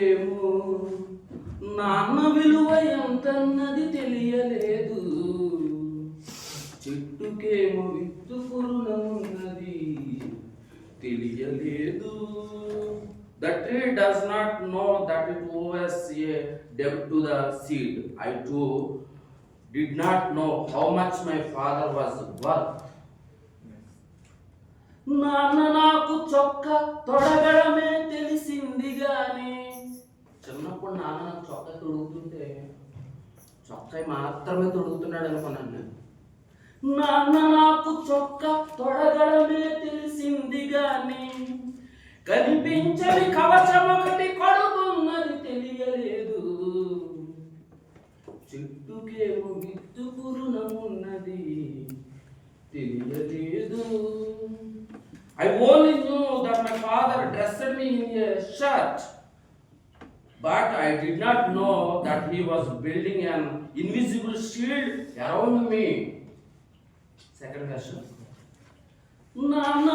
ఏమో నాన్న విలువ ఎంతన్నది తెలియలేదు, చెట్టుకేమో విత్తు పురునమున్నది తెలియలేదు. The tree does not know that it owes a debt to the seed. I too did not know how much my father was worth. నాన్న నాకు చొక్క తొడగడమే తెలిసింది గాని, చిన్నప్పుడు నాన్న నాకు చొక్క తొడుగుతుంటే చొక్కా మాత్రమే తొడుగుతున్నాడు అనుకున్నాను నేను. నాన్న నాకు చొక్క తొడగడమే తెలిసింది గాని, కనిపించని కవచం ఒకటి కొడుతున్నది తెలియలేదు, చెట్టుకేమో విత్తు పురునమున్నది తెలియలేదు. I only knew that my father dressed me in a shirt, but I did not know that he was building an invisible shield around me. Second version. నాన్న